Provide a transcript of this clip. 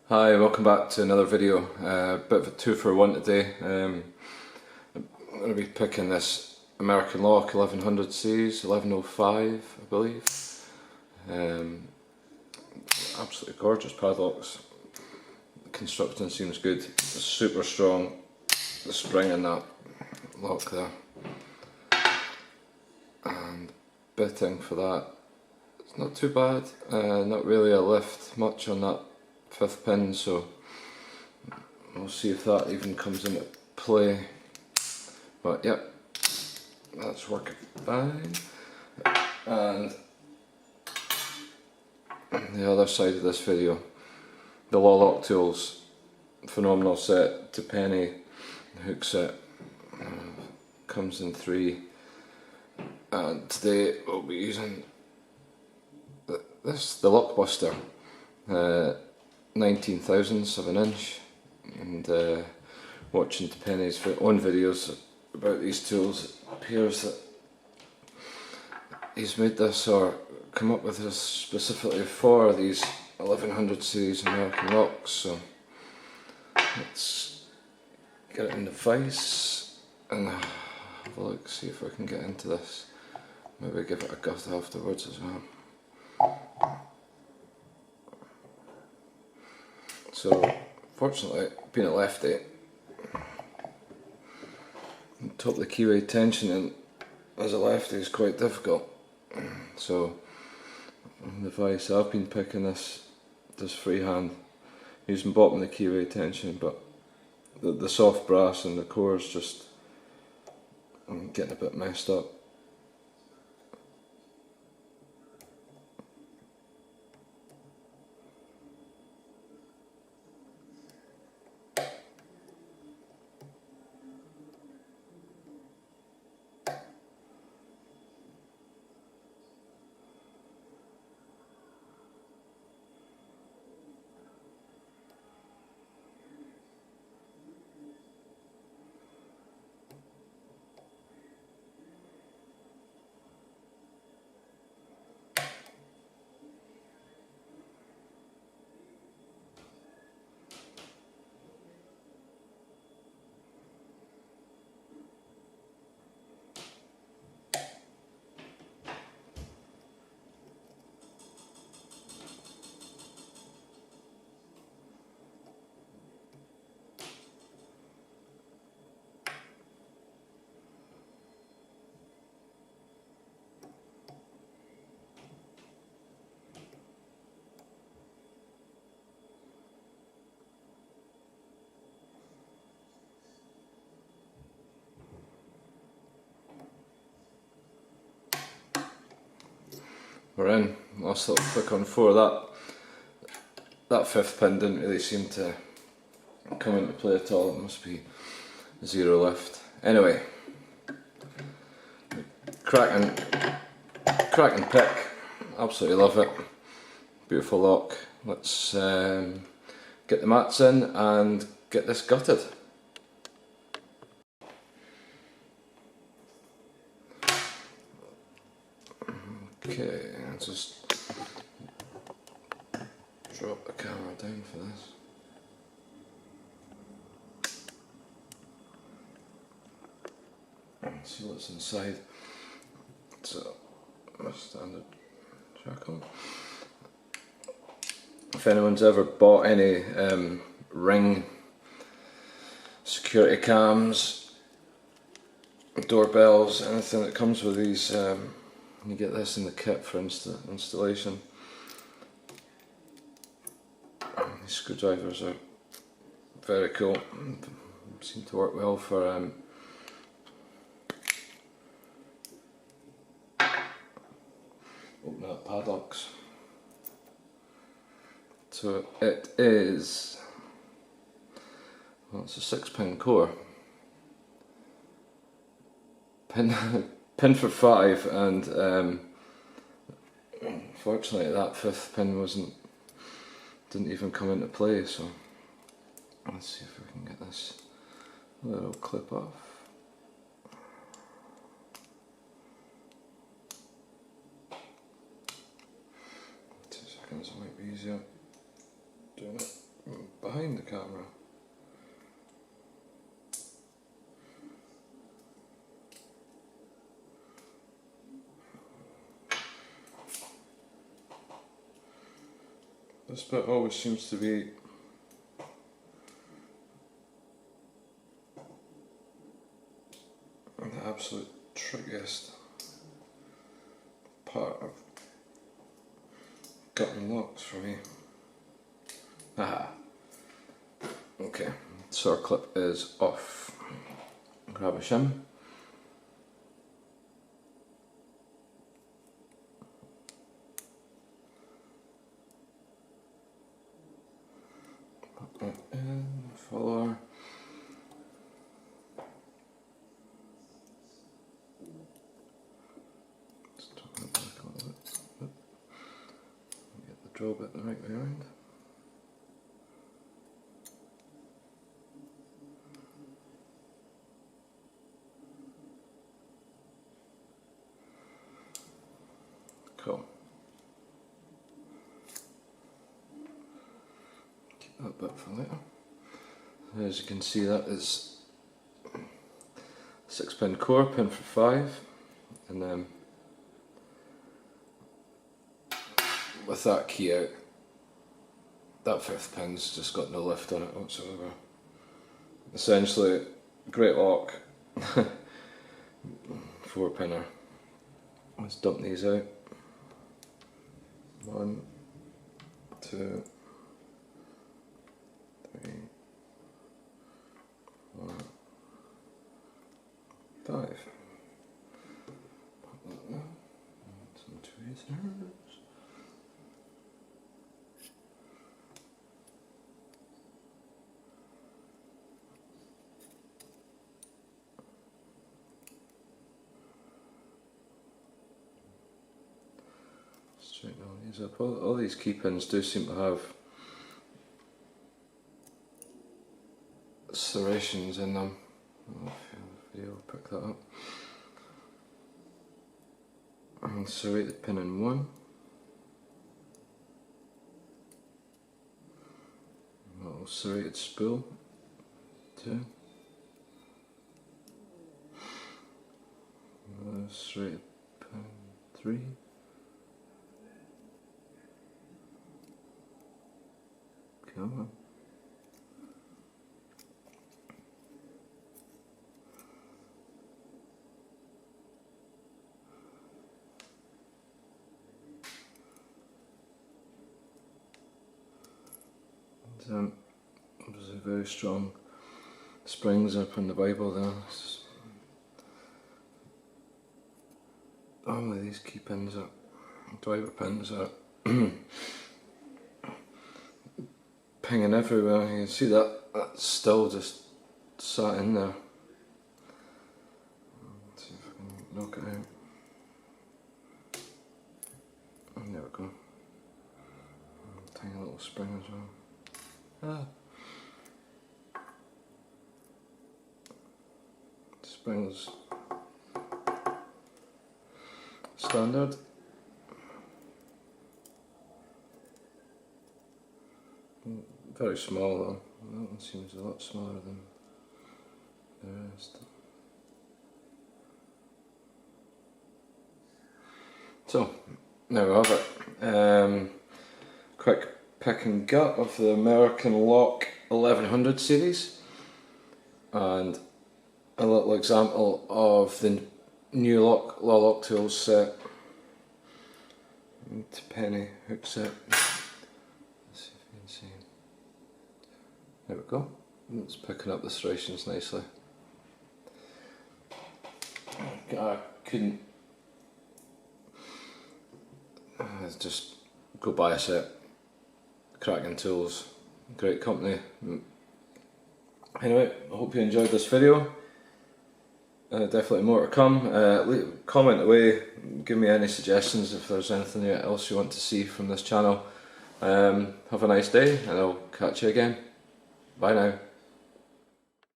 Hi, welcome back to another video. Bit of a 2-for-1 today. I'm going to be picking this American Lock 1100 series, 1105 I believe. Absolutely gorgeous padlocks. The construction seems good, it's super strong, the spring in that lock there. And bitting for that, it's not too bad, not really a lift much on that 5th pin, so we'll see if that even comes into play. But yep, that's working fine. And the other side of this video, the Lock tools, phenomenal set, Tipene hook set, comes in 3, and today we'll be using the Lockbuster. 19,000ths of an inch, and watching Tipene's own videos about these tools, it appears that he's made this or come up with this specifically for these 1100 series American locks. So let's get it in the vise and have a look, see if we can get into this. Maybe give it a gut afterwards as well. So, fortunately, being a lefty, top the keyway tension in as a lefty is quite difficult. So, on the vise, I've been picking this freehand, using bottom of the keyway tension, but the soft brass and the core is just getting a bit messed up. We're in. Last little click on 4. That 5th pin didn't really seem to come into play at all. It must be 0 lift. Anyway, cracking pick. Absolutely love it. Beautiful lock. Let's get the mats in and get this gutted. Okay, I'll just drop the camera down for this. And see what's inside. So, my standard shackle. If anyone's ever bought any Ring security cams, doorbells, anything that comes with these, you get this in the kit for installation. These screwdrivers are very cool, seem to work well for opening up padlocks. So it is, well, it's a 6-pin core, pin for 5, and unfortunately that 5th pin didn't even come into play. So let's see if we can get this little clip off. It might be easier doing it behind the camera. This bit always seems to be the absolute trickiest part of gutting locks for me. Aha. Okay, so our clip is off. Grab a shim. Put that in, follower. Just turn that back a little bit. Get the drill bit the right way around. Cool. Keep that bit for later. As you can see, that is 6-pin core, pin for 5, and then with that key out, that 5th pin's just got no lift on it whatsoever. Essentially, great lock, 4-pinner. Let's dump these out. 1, 2, 3, 4, 5. Pop that there. Some tweezers. Straighten all these up. All these key pins do seem to have serrations in them. I don't know if the video will pick that up. And serrated pin in 1. A little serrated spool. 2. Another serrated pin 3. Come on. Obviously very strong springs up in the Bible there. Normally these key pins are, driver pins are pinging everywhere. You can see that that's still just sat in there. Let's see if I can knock it out. And there we go. Tiny little spring as well. Ah. Springs standard. Very small though. That one seems a lot smaller than the rest. So, there we have it. Quick pick and gut of the American Lock 1100 series, and a little example of the new Lock Tools set. Tipene hook set. Let's see if you can see. There we go. It's picking up the serrations nicely. I couldn't just go buy a set. Cracking tools, great company. Anyway, I hope you enjoyed this video. Definitely more to come. Comment away, give me any suggestions if there's anything else you want to see from this channel. Have a nice day, and I'll catch you again. Bye now.